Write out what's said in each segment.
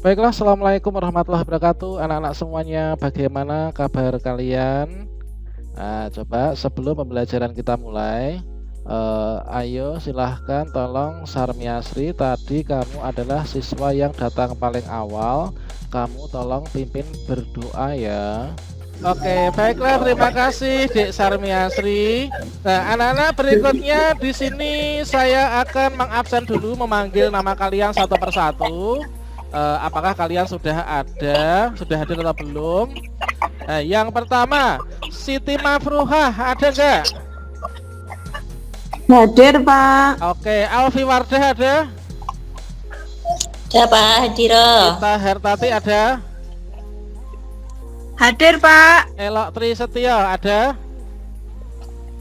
Baiklah, assalamualaikum warahmatullahi wabarakatuh, anak-anak semuanya. Bagaimana kabar kalian? Nah, coba sebelum pembelajaran kita mulai, ayo silahkan tolong Sarmiasri. Tadi kamu adalah siswa yang datang paling awal. Kamu tolong pimpin berdoa ya. Oke, baiklah, terima kasih Dek Sarmiasri. Nah, anak-anak berikutnya di sini saya akan mengabsen dulu, memanggil nama kalian satu persatu. Apakah kalian sudah hadir atau belum? Yang pertama, Siti Mafruhah, ada nggak? Hadir, Pak. Oke, Alfi Wardah ada? Ada Pak Hadiro. Kita Hertati ada? Hadir, Pak. Elok Tri Setio ada?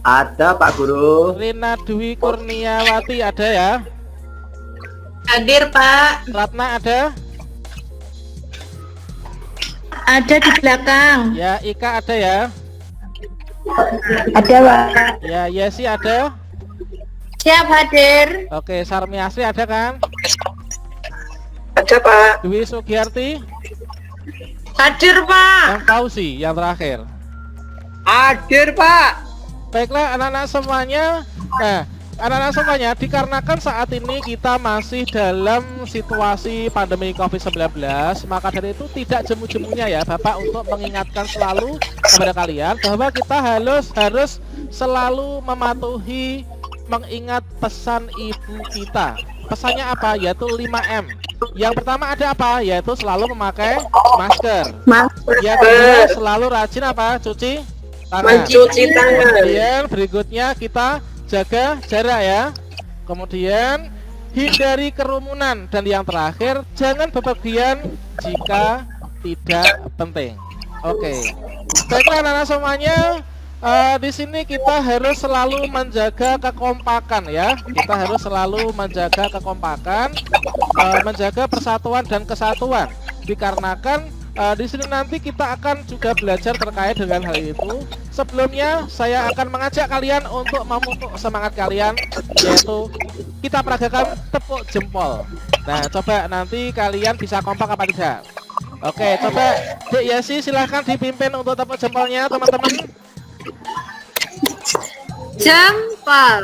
Ada Pak Guru. Rina Dwi Kurniawati ada ya? Hadir, Pak. Ratna ada? Ada di belakang. Ya, Ika ada ya? Ada, Pak. Ya, Yesi ada? Siap hadir. Oke, Sarmiasri ada kan? Ada, Pak. Dwi Sugiarti? Hadir, Pak. Yang Fauzi yang terakhir. Hadir, Pak. Baiklah anak-anak semuanya. Nah, anak-anak semuanya, dikarenakan saat ini kita masih dalam situasi pandemi COVID-19, maka dari itu tidak jemu-jemunya ya Bapak untuk mengingatkan selalu kepada kalian bahwa kita harus selalu mematuhi, mengingat pesan ibu kita. Pesannya apa? Yaitu 5M. Yang pertama ada apa? Yaitu selalu memakai masker. Yang kedua, selalu rajin apa? Cuci tangan. Mencuci tangan. Kemudian berikutnya kita jaga jarak ya. Kemudian hindari kerumunan, dan yang terakhir jangan bepergian jika tidak penting. Oke. Baiklah anak-anak semuanya, di sini kita harus selalu menjaga kekompakan ya. Kita harus selalu menjaga kekompakan, menjaga persatuan dan kesatuan. Dikarenakan di sini nanti kita akan juga belajar terkait dengan hal itu. Sebelumnya saya akan mengajak kalian untuk memupuk semangat kalian, yaitu kita peragakan tepuk jempol. Nah, coba nanti kalian bisa kompak apa tidak? Oke, coba Dek Yesi silahkan dipimpin untuk tepuk jempolnya teman-teman. Jempol.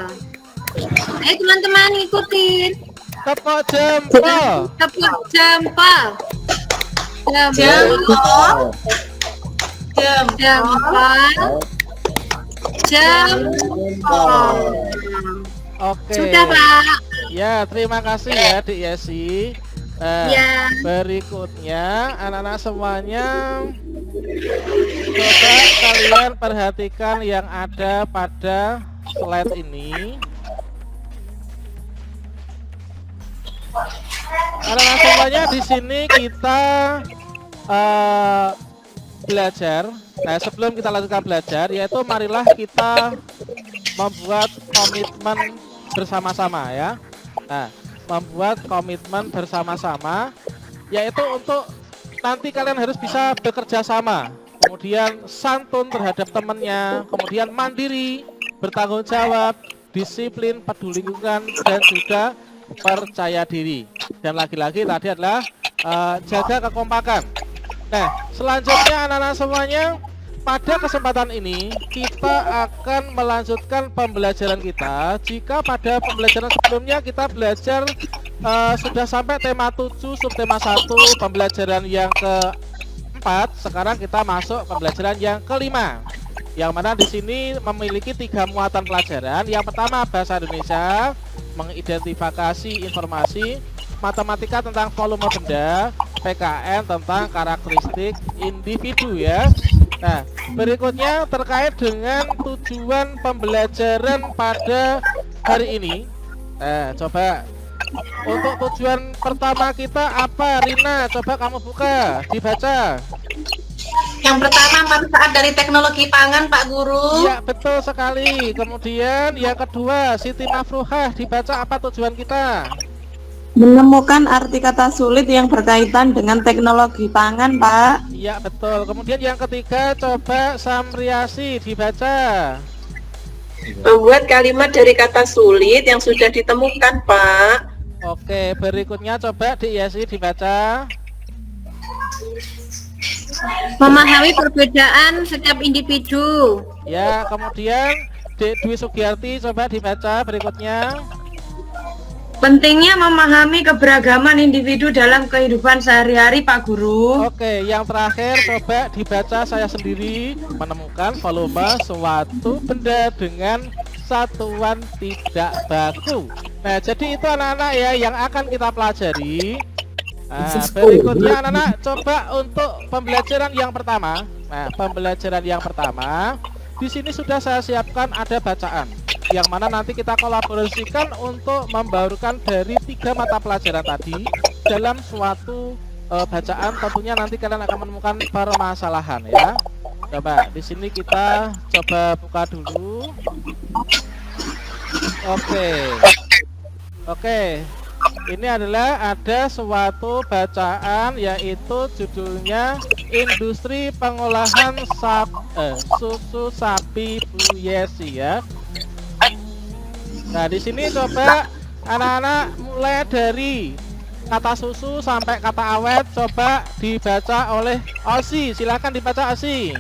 Teman-teman ikutin. Tepuk jempol. Tepuk jempol. Jempol. Jempol. Jempol. Oke. Sudah, Pak. Ya, terima kasih ya Dek Yesi. Ya. Berikutnya anak-anak semuanya, coba kalian perhatikan yang ada pada slide ini. Anak-anak semuanya, di sini kita belajar. Nah, sebelum kita lanjutkan belajar, yaitu marilah kita membuat komitmen bersama-sama ya. Nah, membuat komitmen bersama-sama, yaitu untuk nanti kalian harus bisa bekerja sama, kemudian santun terhadap temannya, kemudian mandiri, bertanggung jawab, disiplin, peduli lingkungan, dan juga percaya diri. Dan lagi-lagi tadi adalah jaga kekompakan. Nah, selanjutnya anak-anak semuanya, pada kesempatan ini kita akan melanjutkan pembelajaran kita. Jika pada pembelajaran sebelumnya kita belajar sudah sampai tema 7 subtema 1 pembelajaran yang keempat, sekarang kita masuk pembelajaran yang kelima, yang mana di sini memiliki 3 muatan pelajaran. Yang pertama bahasa Indonesia, mengidentifikasi informasi, matematika tentang volume benda, PKN tentang karakteristik individu ya. Nah, berikutnya terkait dengan tujuan pembelajaran pada hari ini. Coba untuk tujuan pertama kita apa, Rina? Coba kamu buka, dibaca. Yang pertama, manfaat dari teknologi pangan, Pak Guru. Iya, betul sekali. Kemudian yang kedua, Siti Mafruhah, dibaca apa tujuan kita? Menemukan arti kata sulit yang berkaitan dengan teknologi pangan, Pak. Iya, betul. Kemudian yang ketiga, coba Samriasi, dibaca. Membuat kalimat dari kata sulit yang sudah ditemukan, Pak. Oke, berikutnya coba Dik Yesi dibaca. Memahami perbedaan setiap individu. Ya, kemudian Dwi Sugiyarti coba dibaca berikutnya. Pentingnya memahami keberagaman individu dalam kehidupan sehari-hari, Pak Guru. Oke, yang terakhir coba dibaca saya sendiri. Menemukan volume suatu benda dengan satuan tidak baku. Nah, jadi itu anak-anak ya yang akan kita pelajari. Nah, berikutnya anak-anak coba untuk pembelajaran yang pertama. Nah, pembelajaran yang pertama di sini sudah saya siapkan ada bacaan yang mana nanti kita kolaborasikan untuk membaurkan dari 3 mata pelajaran tadi dalam suatu bacaan. Tentunya nanti kalian akan menemukan permasalahan ya. Coba di sini kita coba buka dulu. Oke. Ini adalah ada suatu bacaan yaitu judulnya Industri Pengolahan Susu Sapi Buyesi ya. Nah, di sini coba anak-anak mulai dari kata susu sampai kata awet coba dibaca oleh Osi. Silakan dibaca Osi.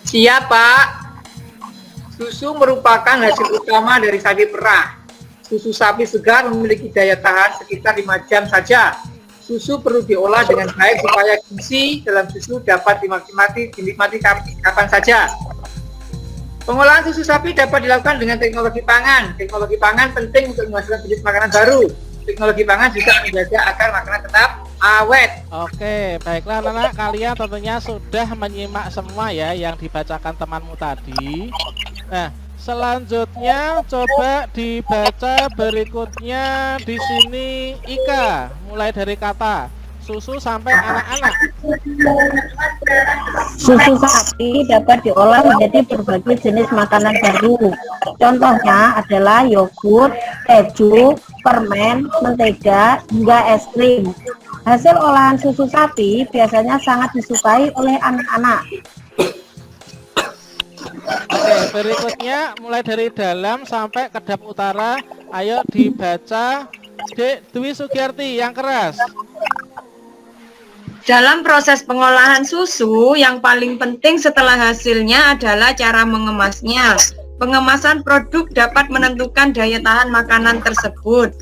Siap, Pak. Susu merupakan hasil utama dari sapi perah. Susu sapi segar memiliki daya tahan sekitar 5 jam saja. Susu perlu diolah dengan baik supaya gizi dalam susu dapat dinikmati kapan saja. Pengolahan susu sapi dapat dilakukan dengan teknologi pangan. Teknologi pangan penting untuk menghasilkan jenis makanan baru. Teknologi pangan juga menjaga agar makanan tetap awet. Oke, baiklah anak-anak, kalian tentunya sudah menyimak semua ya yang dibacakan temanmu tadi. Nah, selanjutnya coba dibaca berikutnya di sini Ika, mulai dari kata susu sampai anak-anak. Susu sapi dapat diolah menjadi berbagai jenis makanan baru. Contohnya adalah yogurt, keju, permen, mentega, hingga es krim. Hasil olahan susu sapi biasanya sangat disukai oleh anak-anak. Oke, berikutnya mulai dari dalam sampai kedap utara. Ayo dibaca Dek Dwi Sugiyarti yang keras. Dalam proses pengolahan susu, yang paling penting setelah hasilnya adalah cara mengemasnya. Pengemasan produk dapat menentukan daya tahan makanan tersebut.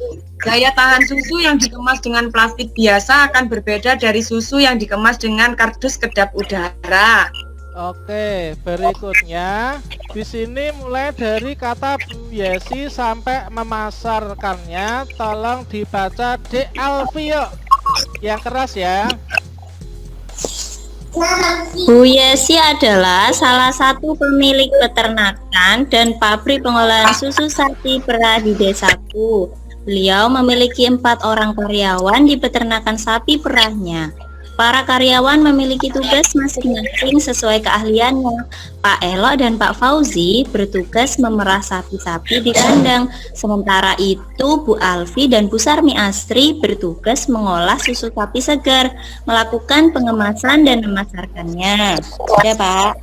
Daya tahan susu yang dikemas dengan plastik biasa akan berbeda dari susu yang dikemas dengan kardus kedap udara. Oke, berikutnya di sini mulai dari kata Buyesi sampai memasarkannya, tolong dibaca Dek Alfio yang keras ya. Buyesi adalah salah satu pemilik peternakan dan pabrik pengolahan susu sapi perah di desaku. Beliau memiliki 4 orang karyawan di peternakan sapi perahnya. Para karyawan memiliki tugas masing-masing sesuai keahliannya. Pak Elok dan Pak Fauzi bertugas memerah sapi-sapi di kandang. Sementara itu Bu Alfi dan Bu Sarmi Astri bertugas mengolah susu sapi segar, melakukan pengemasan dan memasarkannya. Ya Pak.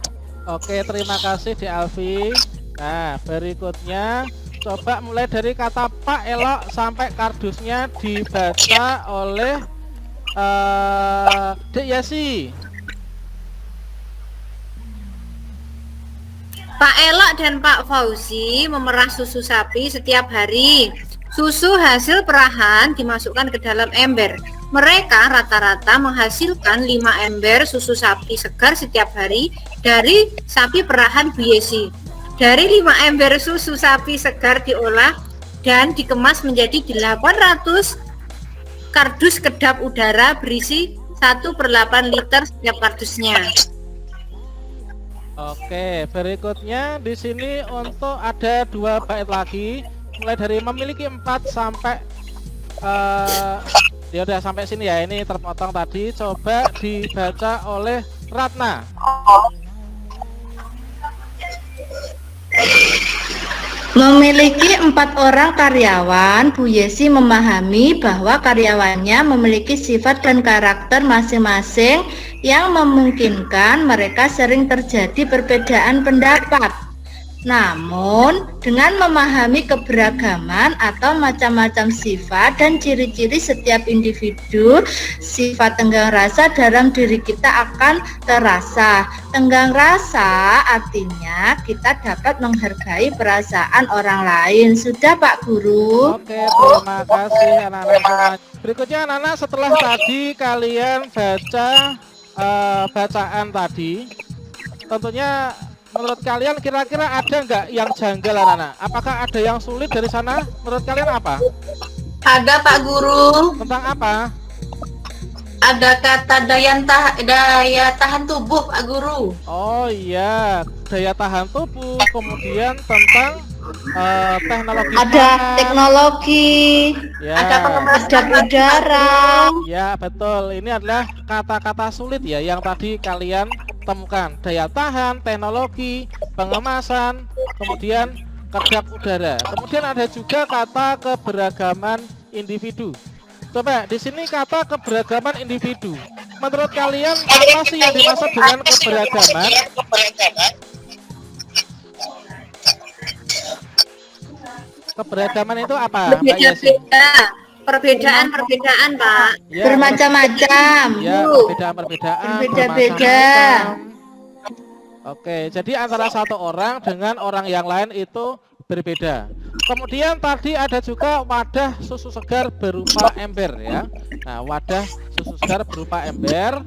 Oke, terima kasih Dek Alfi. Nah, berikutnya coba mulai dari kata Pak Elok sampai kardusnya dibaca oleh Dek Yasi. Pak Elok dan Pak Fauzi memerah susu sapi setiap hari. Susu hasil perahan dimasukkan ke dalam ember. Mereka rata-rata menghasilkan 5 ember susu sapi segar setiap hari dari sapi perahan Buyesi. Dari 5 ember susu sapi segar diolah dan dikemas menjadi 800 kardus kedap udara berisi 1/8 liter setiap kardusnya. Oke, berikutnya di sini untuk ada 2 bait lagi, mulai dari memiliki 4 sampai ya udah sampai sini ya, ini terpotong tadi. Coba dibaca oleh Ratna. Memiliki 4 orang karyawan, Buyesi memahami bahwa karyawannya memiliki sifat dan karakter masing-masing yang memungkinkan mereka sering terjadi perbedaan pendapat. Namun, dengan memahami keberagaman atau macam-macam sifat dan ciri-ciri setiap individu, sifat tenggang rasa dalam diri kita akan terasa. Tenggang rasa artinya kita dapat menghargai perasaan orang lain. Sudah, Pak Guru? Oke, terima kasih anak-anak semua. Berikutnya anak-anak, setelah tadi kalian baca bacaan tadi, tentunya menurut kalian kira-kira ada nggak yang janggal anak-anak? Apakah ada yang sulit dari sana? Menurut kalian apa? Ada Pak Guru, Tentang apa? ada kata daya tahan tubuh Pak Guru. Oh iya, daya tahan tubuh. Kemudian tentang teknologi Ada pangan. teknologi, Ya, Ada pengemas ada udara. ya betul. Ini adalah kata-kata sulit ya yang tadi kalian temukan. Daya tahan, teknologi, pengemasan, kemudian kedap udara. Kemudian ada juga kata keberagaman individu. Coba di sini kata keberagaman individu. Menurut kalian apa sih yang dimaksud dengan keberagaman? Keberagaman itu apa, Mbak Yesi? Perbedaan, Pak. Ya, Bermacam-macam. ya, perbedaan-perbedaan, Berbeda-beda. bermacam-macam. Oke, jadi antara satu orang dengan orang yang lain itu berbeda. Kemudian tadi ada juga wadah susu segar berupa ember ya. Nah, wadah susu segar berupa ember.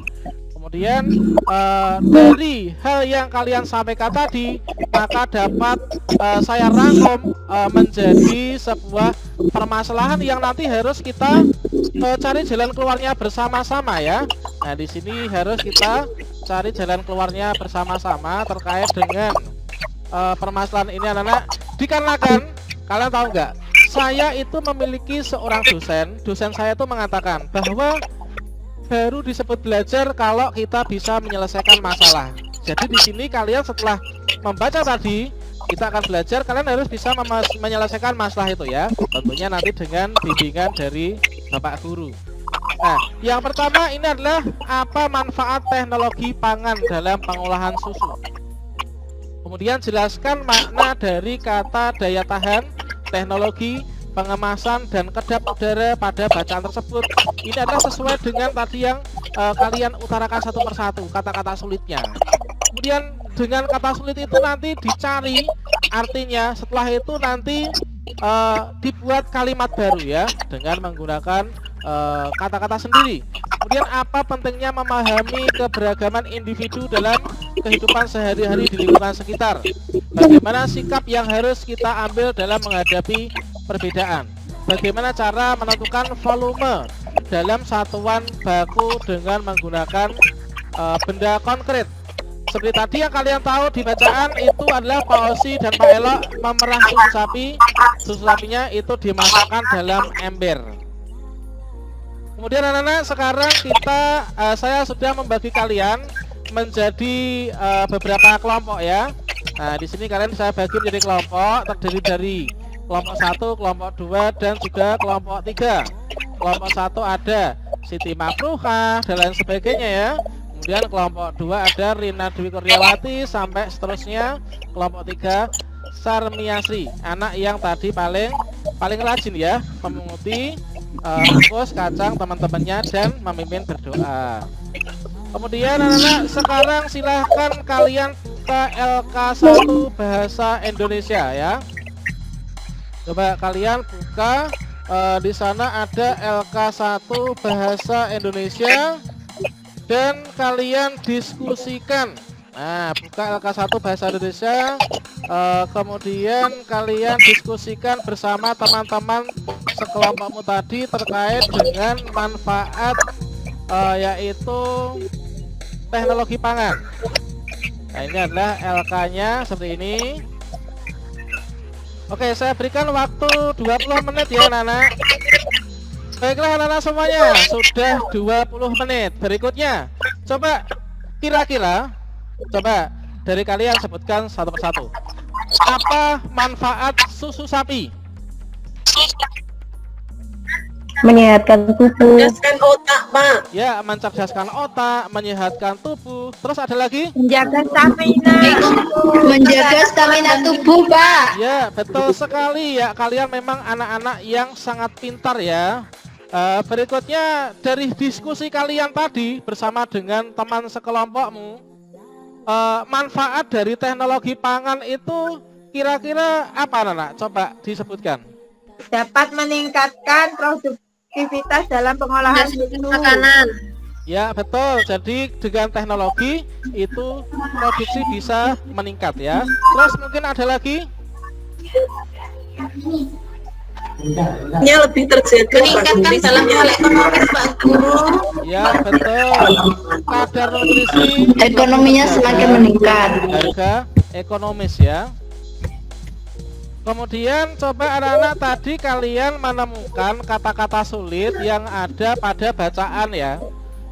Kemudian dari hal yang kalian sampaikan tadi, maka dapat saya rangkum menjadi sebuah permasalahan yang nanti harus kita cari jalan keluarnya bersama-sama ya. Nah, di sini harus kita cari jalan keluarnya bersama-sama terkait dengan permasalahan ini anak-anak. Dikarenakan kalian tahu nggak, saya itu memiliki seorang dosen saya itu mengatakan bahwa baru disebut belajar kalau kita bisa menyelesaikan masalah. Jadi di sini kalian setelah membaca tadi, kita akan belajar, kalian harus bisa menyelesaikan masalah itu ya. Tentunya nanti dengan bimbingan dari Bapak Guru. Nah, yang pertama ini adalah apa manfaat teknologi pangan dalam pengolahan susu. Kemudian jelaskan makna dari kata daya tahan, teknologi, pengemasan, dan kedap udara pada bacaan tersebut. Ini adalah sesuai dengan tadi yang kalian utarakan satu persatu kata-kata sulitnya. Kemudian dengan kata sulit itu nanti dicari artinya, setelah itu nanti dibuat kalimat baru ya dengan menggunakan kata-kata sendiri. Kemudian apa pentingnya memahami keberagaman individu dalam kehidupan sehari-hari di lingkungan sekitar. Bagaimana sikap yang harus kita ambil dalam menghadapi perbedaan. Bagaimana cara menentukan volume dalam satuan baku dengan menggunakan benda konkret. Seperti tadi yang kalian tahu di bacaan itu adalah Pak Osi dan Pak Elok memerah susu sapi. Susu sapinya itu dimasukkan dalam ember. Kemudian anak-anak, sekarang saya sudah membagi kalian menjadi beberapa kelompok ya. Nah, di sini kalian saya bagi menjadi kelompok terdiri dari kelompok 1, kelompok 2, dan juga kelompok 3. Kelompok 1 ada Siti Mafruha dan lain sebagainya ya. Kemudian kelompok 2 ada Rina Dwi Kurniawati sampai seterusnya. Kelompok 3 Sarmiasri, anak yang tadi paling rajin ya, memunguti bungkus kacang teman-temannya dan memimpin berdoa. Kemudian anak-anak, sekarang silahkan kalian ke LK1 Bahasa Indonesia ya. Coba kalian buka, di sana ada LK1 Bahasa Indonesia dan kalian diskusikan. Nah, buka LK1 Bahasa Indonesia, kemudian kalian diskusikan bersama teman-teman sekelompokmu tadi terkait dengan manfaat yaitu teknologi pangan. Nah, ini adalah LK-nya seperti ini. Oke, saya berikan waktu 20 menit ya anak-anak. Baiklah anak-anak semuanya, sudah 20 menit. Berikutnya, coba kira-kira, coba dari kalian sebutkan satu persatu. Apa manfaat susu sapi? menyehatkan tubuh. Mencerdaskan otak, Pak. Ya, mencerdaskan otak, menyehatkan tubuh. Terus ada lagi? Menjaga stamina. Menjaga stamina tubuh, Pak. Ya, betul sekali ya. Kalian memang anak-anak yang sangat pintar ya. Berikutnya dari diskusi kalian tadi bersama dengan teman sekelompokmu, manfaat dari teknologi pangan itu kira-kira apa, Nana? Coba disebutkan. Dapat meningkatkan produktivitas dalam pengolahan susu. Makanan. Ya, betul. Jadi dengan teknologi itu produksi bisa meningkat ya. Terus mungkin ada lagi? Nya lebih terjaga, Pak Meningkatkan Guru. dalam hal ekonomis, Pak Guru. Ya, betul. Kadar nutrisi Ekonominya semakin meningkat. harga ekonomis ya. Kemudian coba anak-anak tadi kalian menemukan kata-kata sulit yang ada pada bacaan ya.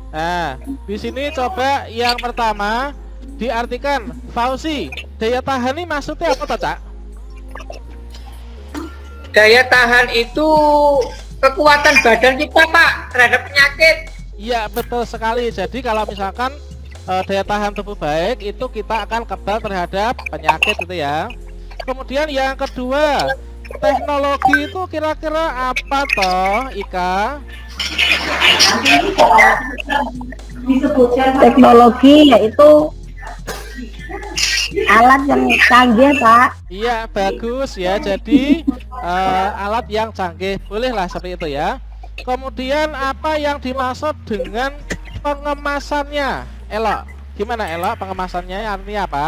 Nah, di sini coba yang pertama diartikan. Fauzi, daya tahan ini maksudnya apa toh, Cak? Daya tahan itu kekuatan badan kita, Pak, terhadap penyakit. Iya, betul sekali. Jadi kalau misalkan daya tahan tubuh baik, itu kita akan kebal terhadap penyakit gitu ya. Kemudian yang kedua, teknologi itu kira-kira apa toh, Ika? Teknologi yaitu alat yang canggih, Pak. Iya, bagus ya. Jadi alat yang canggih, bolehlah seperti itu ya. Kemudian apa yang dimaksud dengan pengemasannya? Elok, gimana Elok pengemasannya? Artinya apa?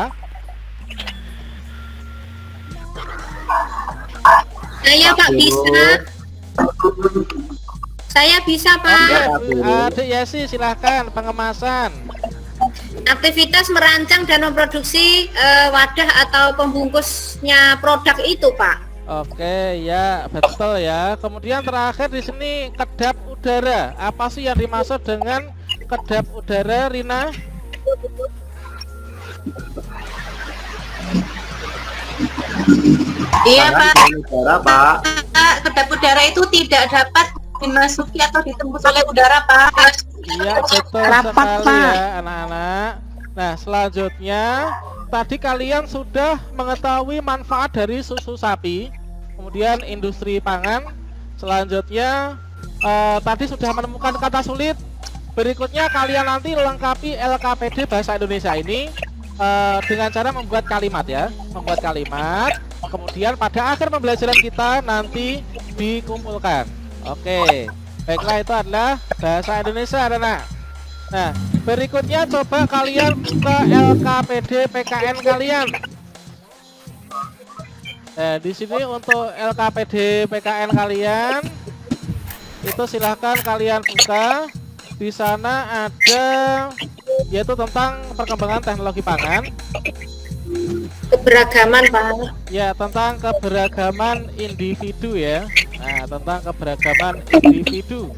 Saya Pak bisa. Saya bisa Pak. Adik Yesi silahkan pengemasan. Aktivitas merancang dan memproduksi wadah atau pembungkusnya produk itu Pak. Oke ya, betul ya. Kemudian terakhir di sini kedap udara. Apa sih yang dimaksud dengan kedap udara, Rina? Iya Pak. Udara, Pak. Kedap udara itu tidak dapat dimasuki atau ditembus oleh udara Pak. Iya, betul sekali ya anak-anak. Nah, selanjutnya tadi kalian sudah mengetahui manfaat dari susu sapi, kemudian industri pangan. Selanjutnya tadi sudah menemukan kata sulit. Berikutnya kalian nanti lengkapi LKPD Bahasa Indonesia ini dengan cara membuat kalimat ya, membuat kalimat. Kemudian pada akhir pembelajaran kita nanti dikumpulkan. Oke, baiklah, itu adalah Bahasa Indonesia anak-anak. Nah, berikutnya coba kalian buka LKPD PKN kalian. Nah, di sini untuk LKPD PKN kalian itu silahkan kalian buka. Di sana ada yaitu tentang perkembangan teknologi pangan. Keberagaman Pak. Ya, tentang keberagaman individu ya. Nah, tentang keberagaman individu.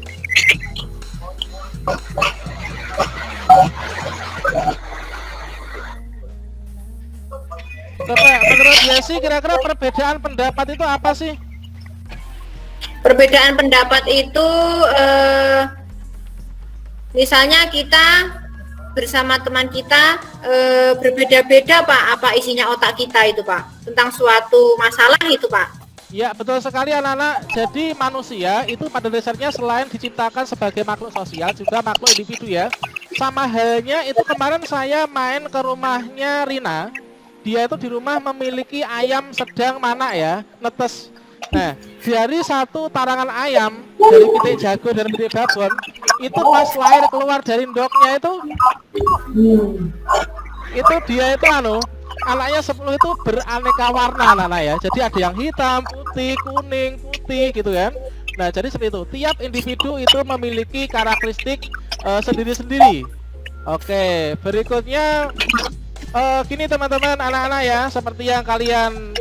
Coba menurut Yesi kira-kira perbedaan pendapat itu apa sih? Perbedaan pendapat itu misalnya kita bersama teman kita berbeda-beda Pak, apa isinya otak kita itu Pak, tentang suatu masalah itu Pak. Ya, betul sekali anak-anak. Jadi manusia itu pada dasarnya selain diciptakan sebagai makhluk sosial juga makhluk individu ya. Sama halnya itu kemarin saya main ke rumahnya Rina. Dia itu di rumah memiliki ayam sedang mana ya, netes. Nah, dari satu tarangan ayam dari pitik jago dan pitik babon itu pas lahir keluar dari ndoknya itu dia itu anaknya 10 itu beraneka warna anak-anak ya. Jadi ada yang hitam, putih, kuning, putih gitu kan. Nah, jadi seperti itu. Tiap individu itu memiliki karakteristik sendiri-sendiri. Oke, berikutnya gini teman-teman anak-anak ya, seperti yang kalian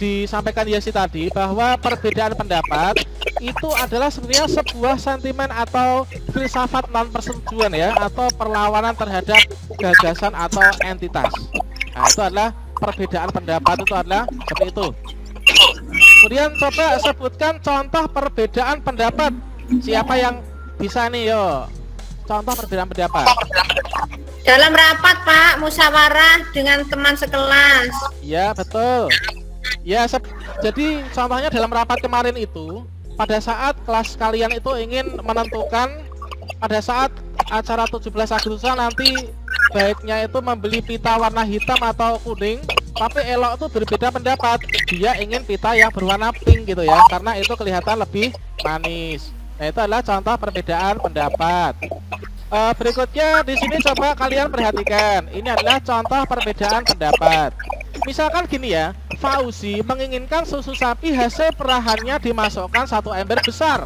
disampaikan Yesi tadi, bahwa perbedaan pendapat itu adalah sebenarnya sebuah sentimen atau filsafat non persetujuan ya, atau perlawanan terhadap gagasan atau entitas. Nah, itu adalah perbedaan pendapat, itu adalah seperti itu. Kemudian coba sebutkan contoh perbedaan pendapat Siapa yang bisa nih, yo? Contoh perbedaan pendapat. Dalam rapat Pak, musyawarah dengan teman sekelas. Ya, betul. Ya, jadi contohnya dalam rapat kemarin itu, pada saat kelas kalian itu ingin menentukan pada saat acara 17 Agustusan nanti baiknya itu membeli pita warna hitam atau kuning, tapi Elok tuh berbeda pendapat. Dia ingin pita yang berwarna pink gitu ya, karena itu kelihatan lebih manis. Nah, itu adalah contoh perbedaan pendapat. Berikutnya di sini coba kalian perhatikan. Ini adalah contoh perbedaan pendapat. Misalkan gini ya, Fauzi menginginkan susu sapi hasil perahannya dimasukkan satu ember besar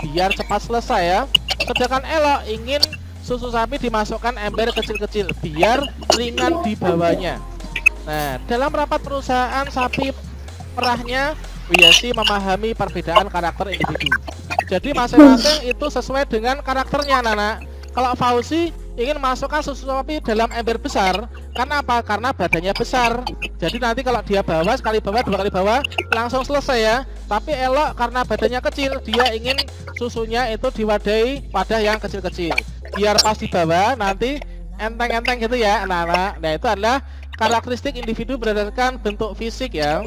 biar cepat selesai ya. Sedangkan Elok ingin susu sapi dimasukkan ember kecil-kecil biar ringan dibawanya. Nah, dalam rapat perusahaan sapi perahnya, Wiyasi memahami perbedaan karakter individu. Jadi masing-masing itu sesuai dengan karakternya, anak-anak. Kalau Fauzi ingin masukkan susu sapi dalam ember besar, karena apa? Karena badannya besar. Jadi nanti kalau dia bawa sekali bawa, dua kali bawa, langsung selesai ya. Tapi Elok karena badannya kecil, dia ingin susunya itu diwadahi wadah yang kecil-kecil. Biar pas dibawa nanti enteng-enteng gitu ya, anak-anak. Nah, itu adalah karakteristik individu berdasarkan bentuk fisik ya.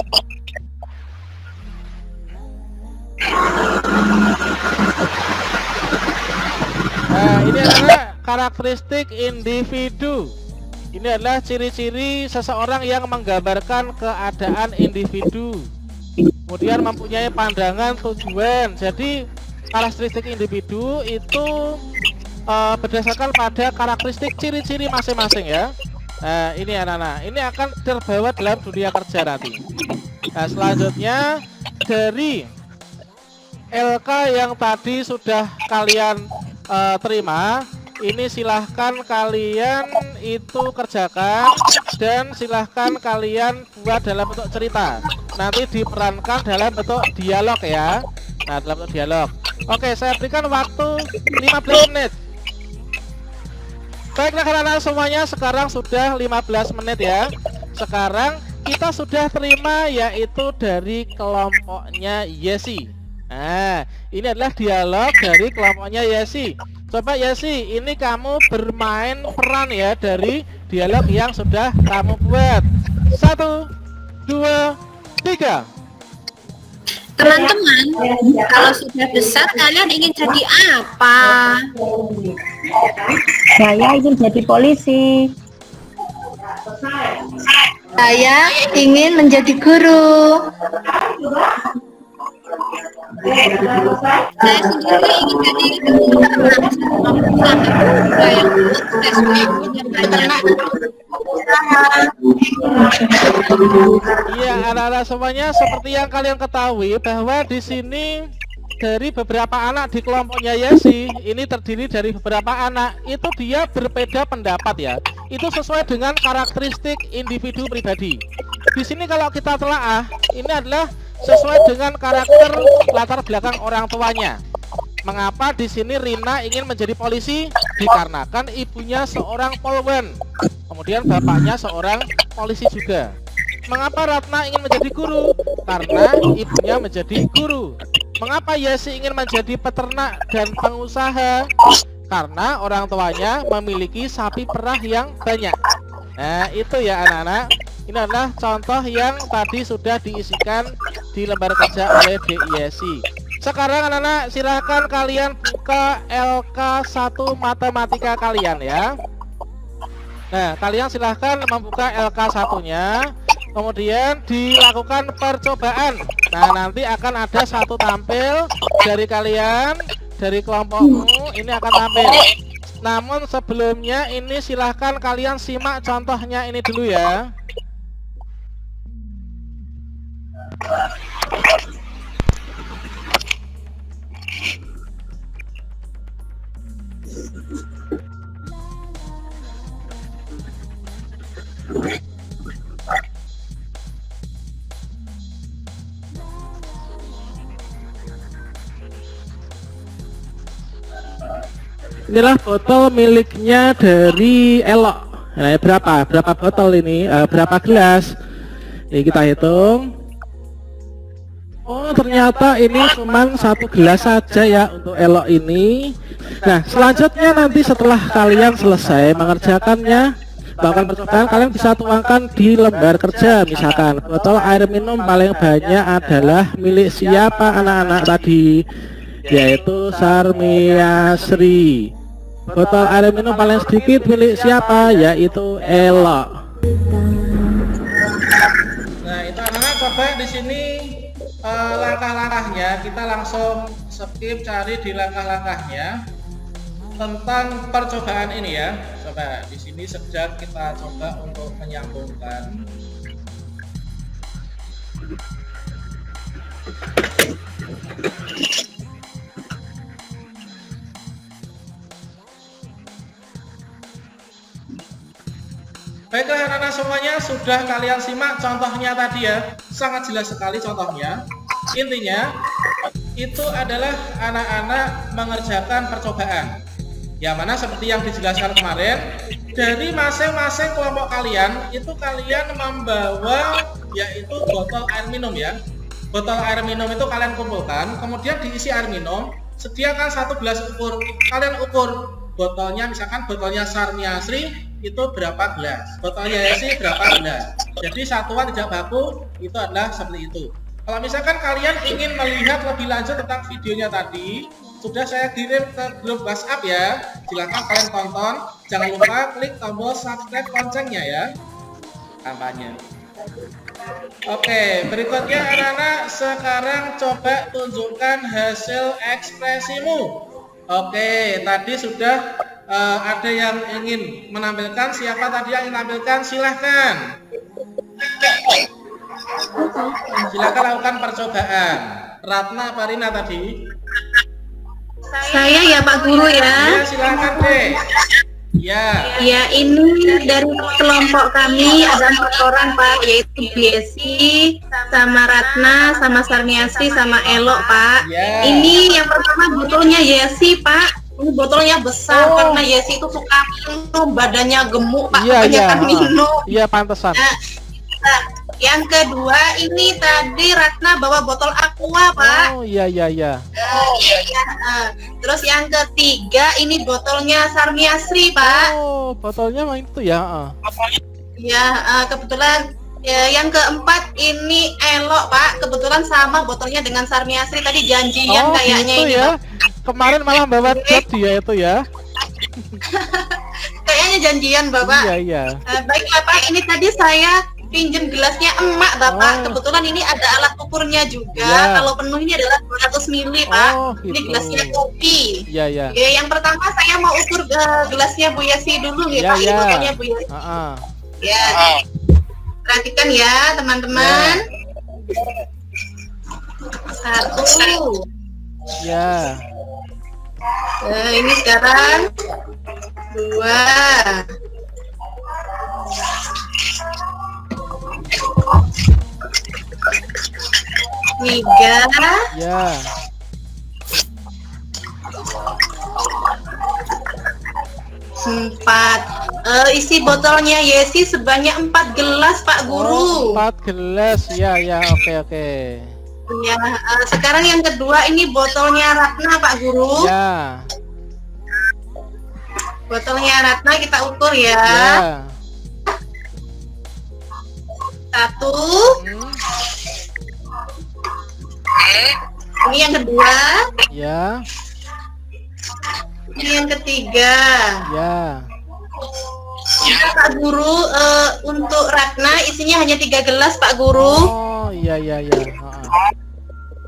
Nah, ini adalah karakteristik individu. Ini adalah ciri-ciri seseorang yang menggambarkan keadaan individu. Kemudian mempunyai pandangan tujuan. Jadi karakteristik individu itu berdasarkan pada karakteristik ciri-ciri masing-masing ya. Nah, ini anak-anak, ini akan terbawa dalam dunia kerja nanti. Nah, selanjutnya dari LK yang tadi sudah kalian terima, ini silahkan kalian itu kerjakan dan silahkan kalian buat dalam bentuk cerita. Nanti diperankan dalam bentuk dialog ya. Nah, dalam bentuk dialog. Oke, saya berikan waktu 15 menit. Baiklah anak-anak semuanya, sekarang sudah 15 menit ya. Sekarang kita sudah terima yaitu dari kelompoknya Yesi. Nah, ini adalah dialog dari kelompoknya Yesi. Coba Yesi, ini kamu bermain peran ya dari dialog yang sudah kamu buat. 1, 2, 3. Teman-teman, kalau sudah besar kalian ingin jadi apa? Saya ingin jadi polisi. Saya ingin menjadi guru. Saya sendiri ingin jadi Iya, anak-anak semuanya, seperti yang kalian ketahui bahwa di sini dari beberapa anak di kelompoknya Yesi, ini terdiri dari beberapa anak, itu dia berbeda pendapat ya. Itu sesuai dengan karakteristik individu pribadi. Di sini kalau kita telaah, ini adalah sesuai dengan karakter latar belakang orang tuanya. Mengapa di sini Rina ingin menjadi polisi? Dikarenakan ibunya seorang polwan, kemudian bapaknya seorang polisi juga. Mengapa Ratna ingin menjadi guru? Karena ibunya menjadi guru. Mengapa Yesi ingin menjadi peternak dan pengusaha? Karena orang tuanya memiliki sapi perah yang banyak. Nah, itu ya anak-anak. Ini adalah contoh yang tadi sudah diisikan di lembar kerja oleh DISI. Sekarang anak-anak silahkan kalian buka LK1 matematika kalian ya. Nah, kalian silahkan membuka LK1-nya. Kemudian dilakukan percobaan. Nah, nanti akan ada satu tampil dari kalian, dari kelompokmu, ini akan tampil. Namun sebelumnya ini silahkan kalian simak contohnya ini dulu ya. Inilah botol miliknya dari Elok. Nah, berapa botol ini? Berapa gelas? Ini kita hitung. Oh, Oh, ternyata ini cuma 1 gelas saja ya untuk elok ini. Nah, selanjutnya nanti setelah kalian selesai mengerjakannya, bahkan percobaan, kalian bisa tuangkan di lembar kerja. Misalkan botol air minum paling banyak adalah milik siapa anak-anak tadi, yaitu Sarmiasri. Botol air minum paling sedikit milik siapa, yaitu Elok. Nah, itu anak-anak coba di sini langkah-langkahnya, kita langsung skip, cari di langkah-langkahnya tentang percobaan ini ya. Coba di sini sedang kita coba untuk menyambungkan. Baiklah anak-anak semuanya, sudah kalian simak contohnya tadi ya, sangat jelas sekali contohnya. Intinya itu adalah anak-anak mengerjakan percobaan, yang mana seperti yang dijelaskan kemarin, dari masing-masing kelompok kalian itu kalian membawa yaitu botol air minum ya. Botol air minum itu kalian kumpulkan, kemudian diisi air minum, sediakan 1 gelas ukur. Kalian ukur botolnya, misalkan botolnya Sarmiasri itu berapa gelas, botolnya Yesi berapa gelas. Jadi satuan tidak baku itu adalah seperti itu. Kalau misalkan kalian ingin melihat lebih lanjut tentang videonya tadi, sudah saya kirim ke grup WhatsApp ya. Silahkan kalian tonton. Jangan lupa klik tombol subscribe loncengnya ya. Kampanye. Oke, berikutnya anak-anak sekarang coba tunjukkan hasil ekspresimu. Oke, tadi sudah ada yang ingin menampilkan. Siapa tadi yang ingin menampilkan? Silahkan. Silakan lakukan percobaan. Ratna apa Rina tadi? Saya ya Pak Guru ya. Ya, silakan deh. Ya. Ya, ini dari kelompok kami ada 4 orang Pak, yaitu Yesi, sama Ratna, sama Sarmiasri, sama Elok Pak. Ya. Ini yang pertama botolnya Yesi Pak. Ini botolnya besar karena Yesi itu suka minum, badannya gemuk Pak, Iya, kebanyakan minum. Iya, pantesan. Nah, yang kedua ini tadi Ratna bawa botol aqua Pak. Oh, iya. Terus yang ketiga ini botolnya Sarmiasri Pak. Oh, botolnya main itu ya. Ya, kebetulan yang keempat ini Elok Pak. Kebetulan sama botolnya dengan Sarmiasri tadi janjian kayaknya gitu ini ya. Pak. Kemarin malah bawa cat dia itu ya. Kayaknya janjian Bapak. Iya. Baiklah Pak, ini tadi saya pinjam gelasnya emak Bapak. Kebetulan ini ada alat ukurnya juga. Ya. Kalau penuh ini adalah 200 ml Pak. Gitu. Ini gelasnya kopi. Iya. Ya, yang pertama saya mau ukur gelasnya Bu Yesi dulu ya Pak. Ini botolnya Bu Yesi. Ya. Perhatikan ya teman-teman. Satu. Ya. Ini sekarang 2. Tiga. Ya. 4. Isi botolnya Yesi sebanyak 4 gelas Pak Guru. 4 gelas. Ya, oke. Ya, sekarang yang kedua ini botolnya Ratna Pak Guru. Ya. Botolnya Ratna kita ukur ya. Ya. 1. Ini yang kedua. Ya. Ini yang ketiga. Ya. Pak Guru, untuk Ratna isinya hanya 3 gelas Pak Guru. Oh, iya.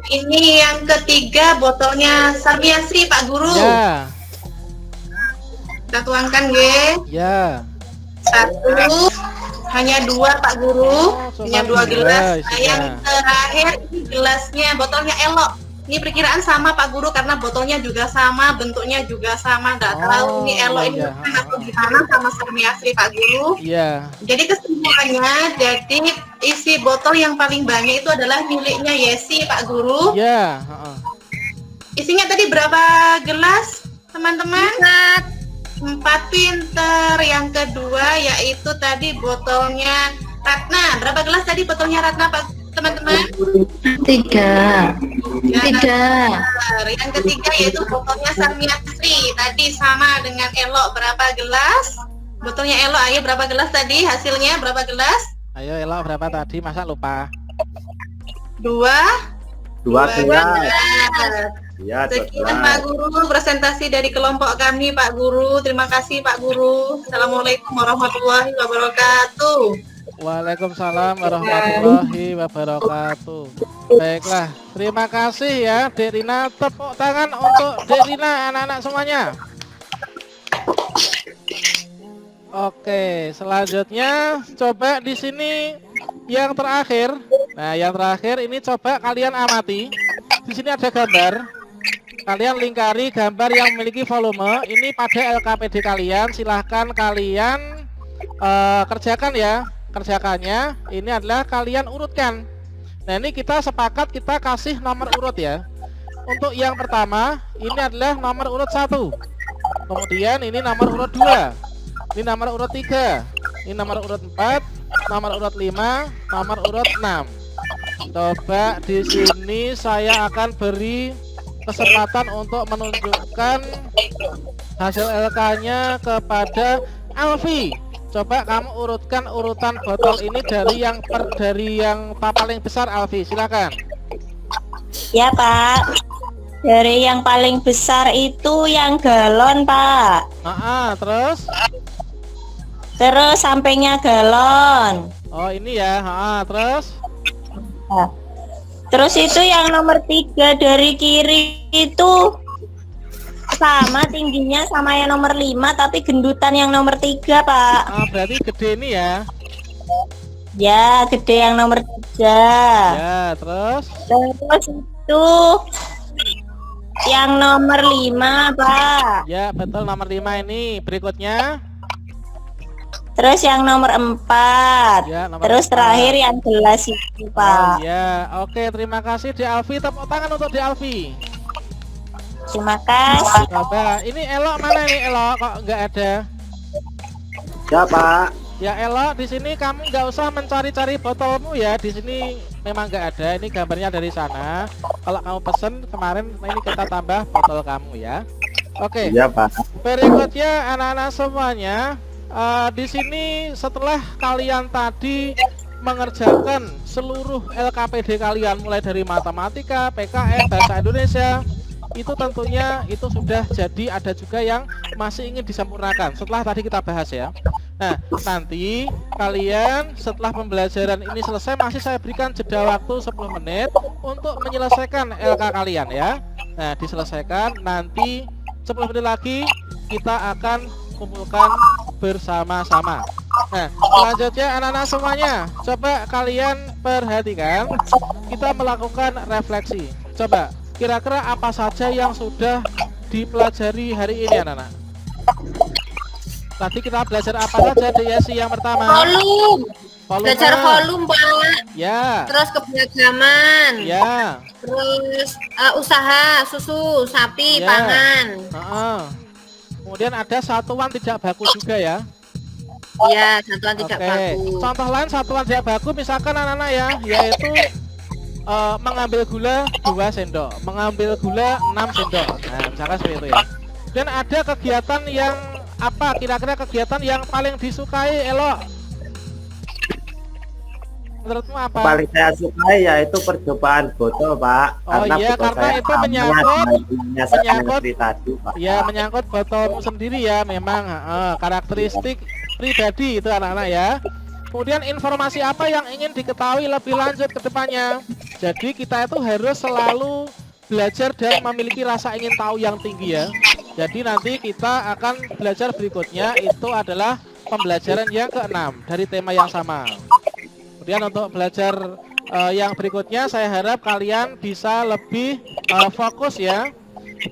Ini yang ketiga botolnya Sarmiasri Pak Guru. Ya. Kita tuangkan ya. Ya. 1. Hanya 2 Pak Guru. Hanya 2 gelas. Nah, yang terakhir ini gelasnya botolnya Elok. Ini perkiraan sama Pak Guru karena botolnya juga sama, bentuknya juga sama. Nggak tahu ini Elok ini atau gimana sama Sarmiasri Pak Guru. Iya. Jadi kesimpulannya, jadi isi botol yang paling banyak itu adalah miliknya Yesi Pak Guru. Iya. Isinya tadi berapa gelas teman-teman? 4 pinter. Yang kedua yaitu tadi botolnya Ratna. Berapa gelas tadi botolnya Ratna Pak teman-teman? teman-teman? 3. Ya, 3. benar. Yang ketiga yaitu botolnya Samyasri. Tadi sama dengan Elok berapa gelas? Botolnya Elok, ayo berapa gelas tadi? Hasilnya berapa gelas? Ayo Elok berapa tadi? Masa lupa? 2 gelas. gelas. Ya, Sekian Pak Guru presentasi dari kelompok kami Pak Guru. Terima kasih Pak Guru. Assalamualaikum warahmatullahi wabarakatuh. Waalaikumsalam warahmatullahi wabarakatuh. Baiklah, terima kasih ya Dek Rina. Tepuk tangan untuk Dek Rina, anak-anak semuanya. Oke, selanjutnya coba di sini yang terakhir. Nah, yang terakhir ini coba kalian amati. Di sini ada gambar. Kalian lingkari gambar yang memiliki volume. Ini pada LKPD kalian. Silahkan kalian kerjakan ya. Kerjakannya. Ini adalah kalian urutkan. Nah, ini kita sepakat kita kasih nomor urut ya. Untuk yang pertama, ini adalah nomor urut 1. Kemudian ini nomor urut 2. Ini nomor urut 3. Ini nomor urut 4, nomor urut 5, nomor urut 6. Coba di sini saya akan beri kesempatan untuk menunjukkan hasil LK-nya kepada Alfi. Coba kamu urutkan urutan botol ini dari yang paling besar, Alfi. Silakan. Ya Pak. Dari yang paling besar itu yang galon Pak. Terus sampingnya galon. Oh ini ya. Terus. Nah. Terus itu yang nomor 3 dari kiri itu sama tingginya sama yang nomor 5 tapi gendutan yang nomor 3 Pak. Berarti gede ini ya. Ya gede yang nomor 3. Ya terus. Terus itu yang nomor 5 Pak. Ya betul nomor 5 ini. Berikutnya. Terus yang nomor 4 ya, nomor terus 4. Terakhir yang gelas itu Pak. Ya oke, terima kasih Di Alfi. Tepuk tangan untuk Di Alfi. Terima kasih. Coba ini Elok mana nih Elok? Kok nggak ada? Ya Pak. Ya Elok, di sini kamu nggak usah mencari-cari botolmu ya. Di sini memang nggak ada. Ini gambarnya dari sana. Kalau kamu pesen kemarin, ini kita tambah botol kamu ya. Oke. Iya Pak. Berikutnya anak-anak semuanya. Di sini setelah kalian tadi mengerjakan seluruh LKPD kalian mulai dari matematika, PKN, bahasa Indonesia, itu tentunya itu sudah jadi. Ada juga yang masih ingin disempurnakan setelah tadi kita bahas ya. Nah, nanti kalian setelah pembelajaran ini selesai masih saya berikan jeda waktu 10 menit untuk menyelesaikan LK kalian ya. Nah, diselesaikan nanti 10 menit lagi kita akan kumpulkan bersama-sama. Nah, selanjutnya anak-anak semuanya, coba kalian perhatikan, kita melakukan refleksi. Coba, kira-kira apa saja yang sudah dipelajari hari ini anak-anak? Tadi kita belajar apa saja di sesi yang pertama? Volume. Belajar volume Pak. Ya. Terus keberagaman. Ya. Terus usaha susu sapi ya. Pangan. Kemudian ada satuan tidak baku juga ya. Iya, satuan tidak baku. Contoh lain satuan tidak baku misalkan anak-anak ya, yaitu mengambil gula 2 sendok, mengambil gula 6 sendok. Nah, misalkan seperti itu ya. Dan ada kegiatan yang apa? Kira-kira kegiatan yang paling disukai Elok? Menurutmu apa? Paling saya sukai yaitu percobaan botol Pak. Karena itu menyangkut tadi, Pak. Ya menyangkut botolmu sendiri ya. Memang karakteristik pribadi itu anak-anak ya. Kemudian informasi apa yang ingin diketahui lebih lanjut ke depannya. Jadi kita itu harus selalu belajar dan memiliki rasa ingin tahu yang tinggi ya. Jadi nanti kita akan belajar berikutnya itu adalah pembelajaran yang ke-6 dari tema yang sama. Kemudian untuk belajar yang berikutnya saya harap kalian bisa lebih fokus ya.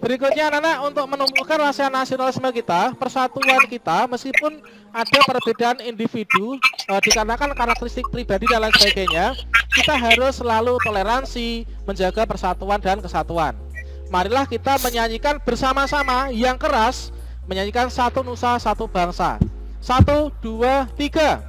Berikutnya anak-anak untuk menumbuhkan rasa nasionalisme kita, persatuan kita meskipun ada perbedaan individu dikarenakan karakteristik pribadi dan lain sebagainya, kita harus selalu toleransi, menjaga persatuan dan kesatuan. Marilah kita menyanyikan bersama-sama yang keras, menyanyikan satu nusa satu bangsa. 1, 2, 3.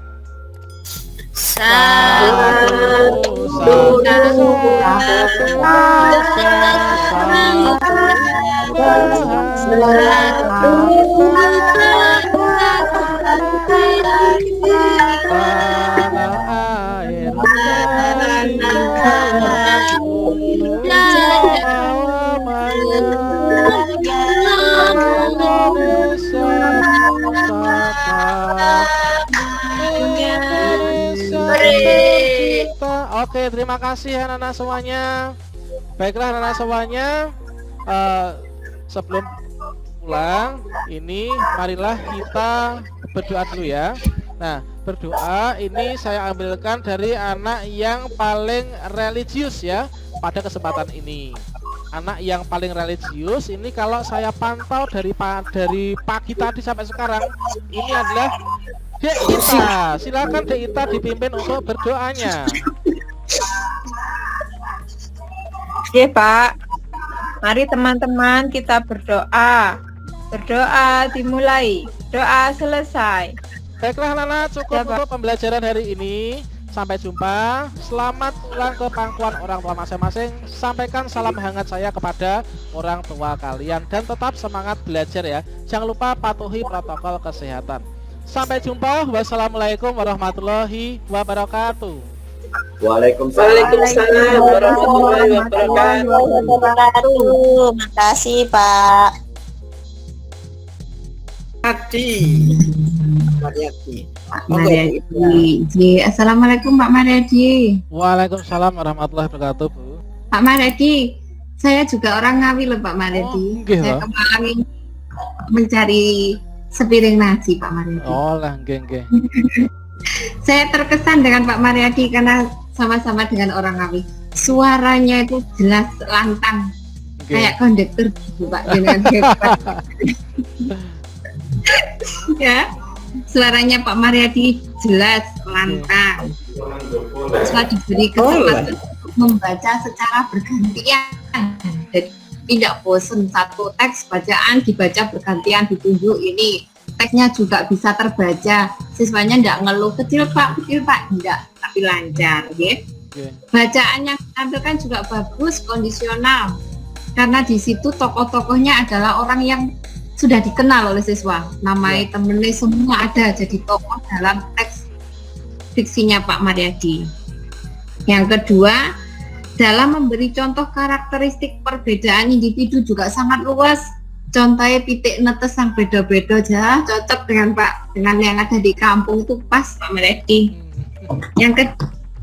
Oke, terima kasih anak-anak semuanya. Baiklah anak-anak semuanya, sebelum pulang ini marilah kita berdoa dulu ya. Nah, berdoa ini saya ambilkan dari anak yang paling religius ya pada kesempatan ini. Anak yang paling religius ini kalau saya pantau dari pagi tadi sampai sekarang ini adalah Dek Ita. Silakan Dek Ita dipimpin untuk berdoanya. Oke Pak, mari teman-teman kita berdoa. Berdoa dimulai, doa selesai. Baiklah anak-anak, cukup untuk pembelajaran hari ini. Sampai jumpa. Selamat pulang ke pangkuan orang tua masing-masing. Sampaikan salam hangat saya kepada orang tua kalian dan tetap semangat belajar ya. Jangan lupa patuhi protokol kesehatan. Sampai jumpa. Wassalamualaikum warahmatullahi wabarakatuh. Waalaikumsalam warahmatullahi wabarakatuh. Makasih Pak. Mariadi. Assalamualaikum Pak Mariadi. Waalaikumsalam warahmatullahi wabarakatuh. Pak Mariadi, saya juga orang Ngawi loh Pak Mariadi. Saya ke Malang mencari sepiring nasi Pak Mariadi. Oh lah, nggih. Saya terkesan dengan Pak Mariadi karena sama-sama dengan orang Ngawi. Suaranya itu jelas lantang, kayak kondektur gitu Pak, dengan hebat. Ya, suaranya Pak Mariadi jelas lantang. Setelah diberi kesempatan untuk membaca secara bergantian, jadi tidak bosan satu teks bacaan dibaca bergantian, ditunjuk ini. Teksnya juga bisa terbaca, siswanya tidak ngeluh kecil pak, tidak, tapi lancar ya. Bacaan yang ditampilkan juga bagus, kondisional, karena di situ tokoh-tokohnya adalah orang yang sudah dikenal oleh siswa, namanya temennya semua ada jadi tokoh dalam teks diksinya Pak Mariadi. Yang kedua, dalam memberi contoh karakteristik perbedaan individu juga sangat luas. Contohnya titik netes yang beda-beda aja cocok dengan yang ada di kampung itu pas Pak Mariadi. Yang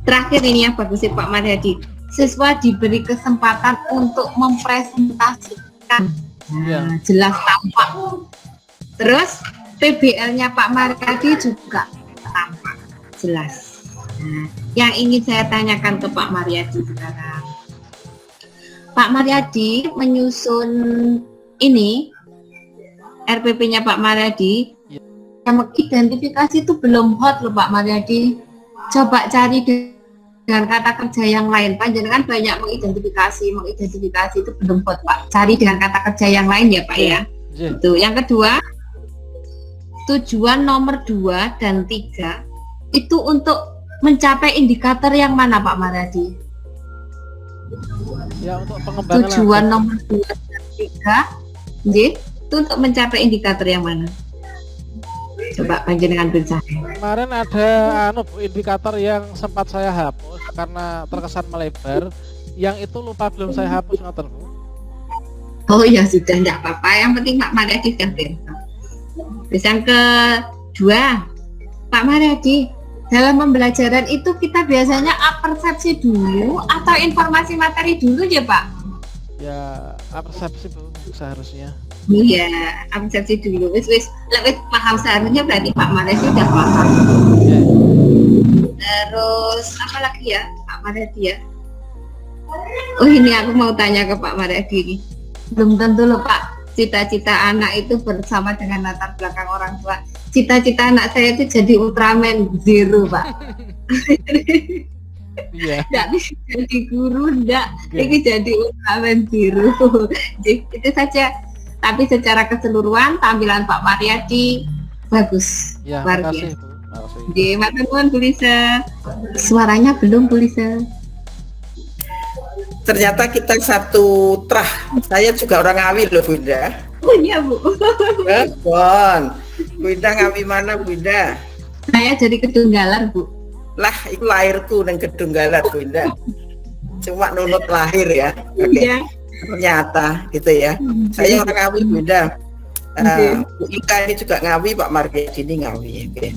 terakhir ini yang bagus Pak Mariadi, siswa diberi kesempatan untuk mempresentasikan jelas tampak. Terus PBL-nya Pak Mariadi juga tampak jelas. Yang ingin saya tanyakan ke Pak Mariadi sekarang, Pak Mariadi menyusun ini RPP-nya Pak Mariadi, yang identifikasi itu belum hot loh Pak Mariadi. Coba cari dengan kata kerja yang lain. Pak, jangan banyak mengidentifikasi itu belum hot Pak. Cari dengan kata kerja yang lain ya Pak ya. Itu. Yang kedua, tujuan nomor 2 dan 3 itu untuk mencapai indikator yang mana Pak Mariadi? Ya, untuk pengembangan tujuan nomor 2 dan 3 itu untuk mencapai indikator yang mana? Coba panjenengan berusaha. Kemarin ada indikator yang sempat saya hapus karena terkesan melebar. Yang itu lupa belum saya hapus ngoten Bu. Oh ya sudah, enggak apa-apa. Yang penting Pak Mariadi kan pintar. Terus yang kedua, Pak Mariadi, dalam pembelajaran itu kita biasanya persepsi dulu atau informasi materi dulu ya Pak? Ya, persepsi Bu seharusnya. Iya, persepsi dulu. Wis paham seharusnya berarti Pak Mariadi sudah paham. Terus apa lagi ya Pak Mariadi ya? Oh ini aku mau tanya ke Pak Mariadi ini. Belum tentu loh Pak, cita-cita anak itu bersama dengan latar belakang orang tua. Cita-cita anak saya itu jadi Ultraman Zero Pak. Nggak bisa jadi guru, ini jadi Ultraman Zero. Itu saja. Tapi secara keseluruhan tampilan Pak Mariadi bagus. Ya, luar makasih biasa. Bu. Makasih. Nggih, matur nuwun Bu Lisa. Suaranya belum Bu Lisa. Ternyata kita satu trah. Saya juga orang Ngawi loh Bunda. Oh iya Bu. Bon. Bunda Ngawi mana Bunda? Saya jadi Kedunggalan Bu. Lah, itu lahirku nang Kedunggalan Bunda. Cuma nunut lahir ya. Oke. Iya. Ternyata gitu ya. Saya orang Ngawi Bunda. Bu Ika ini juga Ngawi, Pak Margedi ini Ngawi. Oke.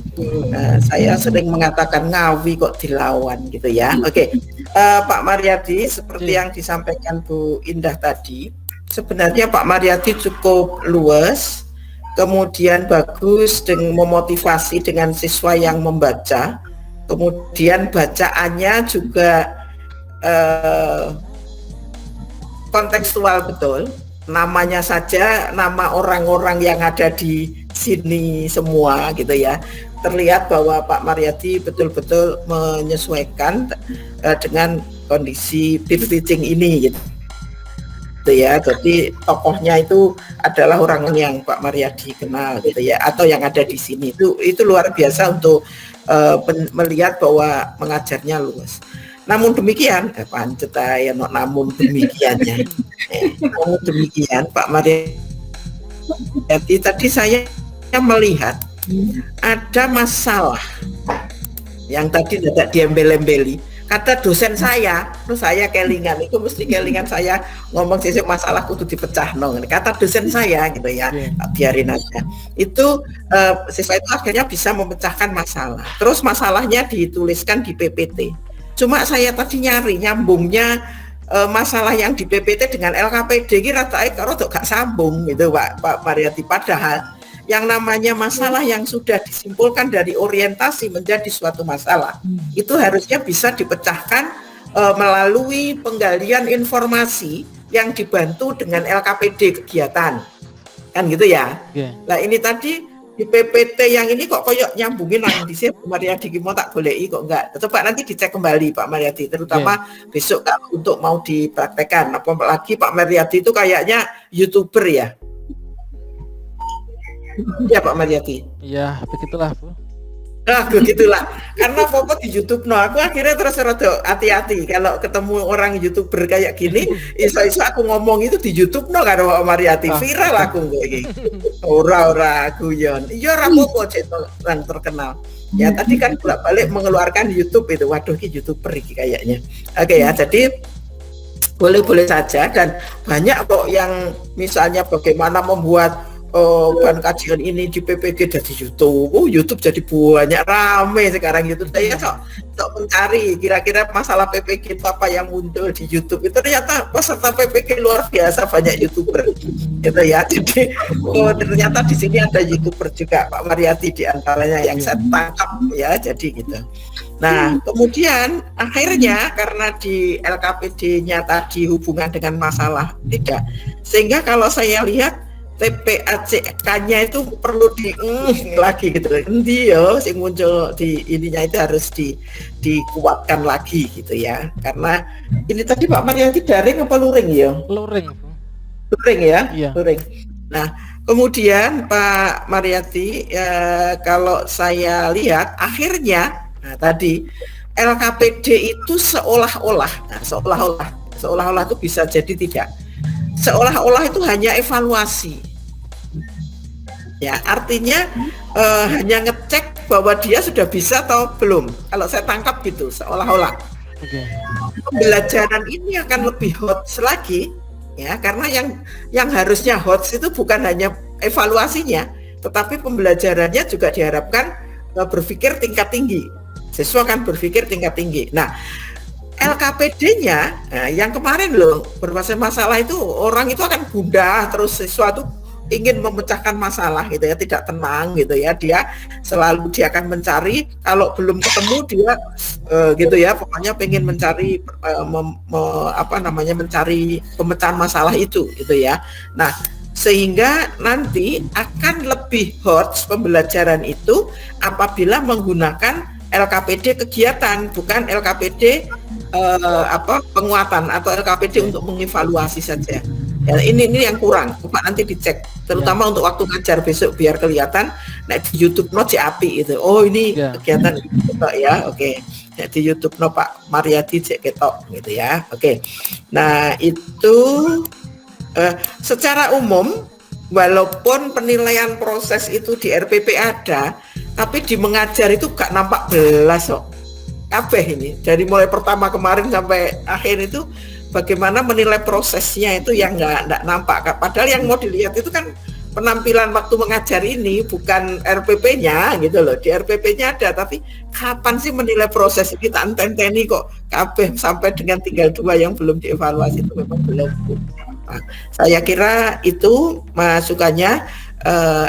Saya sering mengatakan Ngawi kok dilawan gitu ya. Oke. Pak Mariadi, seperti yang disampaikan Bu Indah tadi, sebenarnya Pak Mariadi cukup luas, kemudian bagus dengan memotivasi dengan siswa yang membaca, kemudian bacaannya juga kontekstual betul. Namanya saja nama orang-orang yang ada di sini semua gitu ya. Terlihat bahwa Pak Mariadi betul-betul menyesuaikan dengan kondisi peer teaching ini gitu ya. Jadi tokohnya itu adalah orang yang Pak Mariadi kenal gitu ya, atau yang ada di sini. Itu luar biasa untuk melihat bahwa mengajarnya luas. Namun demikian, namun demikiannya, namun demikian Pak Mariadi tadi saya melihat ada masalah yang tadi tidak diembel-embeli. Kata dosen saya, terus saya kelingan, itu mesti kelingan saya ngomong sesuk masalah kudu dipecah nong. Kata dosen saya gitu ya, biarin aja. Itu siswa itu akhirnya bisa memecahkan masalah. Terus masalahnya dituliskan di PPT. Cuma saya tadi nyari nyambungnya masalah yang di PPT dengan LKPD ini rata-rata gak sambung gitu Pak Mariadi. Padahal yang namanya masalah yang sudah disimpulkan dari orientasi menjadi suatu masalah itu harusnya bisa dipecahkan melalui penggalian informasi yang dibantu dengan LKPD kegiatan, kan gitu ya. Nah ini tadi di PPT yang ini kok koyok nyambungin nang di sini Pak Mariadi mau tak boleh kok enggak. Coba nanti dicek kembali Pak Mariadi, terutama besok untuk mau dipraktekkan. Apalagi Pak Mariadi itu kayaknya YouTuber ya. Ya Pak Mariadi. Iya, begitulah Bu. Nah, begitulah. Karena Popo di YouTube, aku akhirnya terus rada hati-hati kalau ketemu orang YouTuber kayak gini, iso-iso aku ngomong itu di YouTube karo Pak Mariadi, viral aku kok iki. Ora guyon. Iya ora apa-apa orang terkenal. Ya tadi kan bolak-balik mengeluarkan YouTube itu. Waduh iki YouTuber iki kayaknya. Oke ya, jadi boleh-boleh saja dan banyak kok yang misalnya bagaimana membuat bahan kajian ini di PPG dari YouTube. YouTube jadi banyak rame sekarang YouTube. Saya sok mencari kira-kira masalah PPG itu apa yang muncul di YouTube. Itu ternyata peserta PPG luar biasa banyak YouTuber. Gitu ya. Jadi ternyata di sini ada YouTuber juga Pak Mariadi di antaranya yang saya tangkap ya. Jadi gitu. Nah, kemudian akhirnya karena di LKPD-nya tadi hubungan dengan masalah tidak. Sehingga kalau saya lihat TPACK-nya itu perlu lagi gitu. Endi yo sing muncul di ininya itu harus dikuatkan lagi gitu ya. Karena ini tadi Pak Mariadi daring apa luring ya? Luring. Luring ya? Iya. Luring. Nah, kemudian Pak Mariadi kalau saya lihat akhirnya tadi LKPD itu seolah-olah itu bisa jadi tidak. Seolah-olah itu hanya evaluasi. Ya, artinya hanya ngecek bahwa dia sudah bisa atau belum. Kalau saya tangkap gitu, seolah-olah. Pembelajaran ini akan lebih hot lagi, ya, karena yang harusnya hot itu bukan hanya evaluasinya, tetapi pembelajarannya juga diharapkan berpikir tingkat tinggi. Siswa kan berpikir tingkat tinggi. Nah, LKPD-nya yang kemarin loh berbagai masalah itu orang itu akan gundah terus siswa itu ingin memecahkan masalah gitu ya, tidak tenang gitu ya, dia akan mencari, kalau belum ketemu dia gitu ya, pokoknya pengen mencari mencari pemecahan masalah itu gitu ya. Nah, sehingga nanti akan lebih hot pembelajaran itu apabila menggunakan LKPD kegiatan, bukan LKPD penguatan atau LKPD untuk mengevaluasi saja. Ya, ini yang kurang, coba nanti dicek, terutama untuk waktu ngajar besok biar kelihatan. Nah di YouTube no api itu. Oh ini kegiatan ketok ya, oke. Nah, di YouTube no Pak Mariadi cek ketok gitu ya, oke. Nah itu secara umum, walaupun penilaian proses itu di RPP ada, tapi di mengajar itu gak nampak belas kok. Kabeh ini dari mulai pertama kemarin sampai akhir itu. Bagaimana menilai prosesnya itu yang nggak nampak. Padahal yang mau dilihat itu kan penampilan waktu mengajar ini, bukan RPP-nya gitu loh. Di RPP-nya ada, tapi kapan sih menilai proses ini? Tak enteni kok kabeh sampai dengan tinggal 2 yang belum dievaluasi itu memang belum. Nah, saya kira itu masukannya.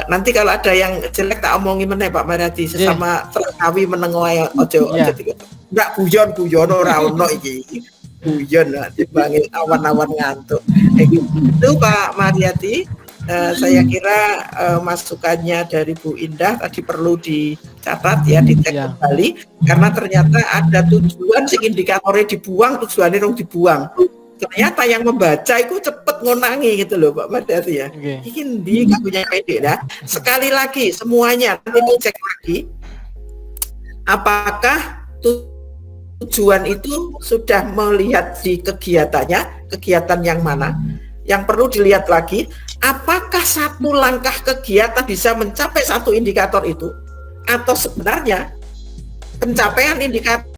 Nanti kalau ada yang jelek tak omongi meneh Pak Mariadi, sesama terkawi menengoy ojo enggak guyon ora ono iki. Hujan dibangun awan-awan ngantuk. Itu Pak Mariadi, saya kira masukannya dari Bu Indah tadi perlu dicatat ya, dicek kembali, karena ternyata ada tujuan sing indikatornya dibuang, tujuannya dong dibuang. Ternyata yang membaca itu cepet ngonangi gitu loh Pak Mariadi ya. Iki ndi gak punya ide ya. Sekali lagi semuanya nanti dicek lagi apakah tujuan itu sudah melihat di kegiatannya, kegiatan yang mana. Yang perlu dilihat lagi, apakah satu langkah kegiatan bisa mencapai satu indikator itu, atau sebenarnya pencapaian indikator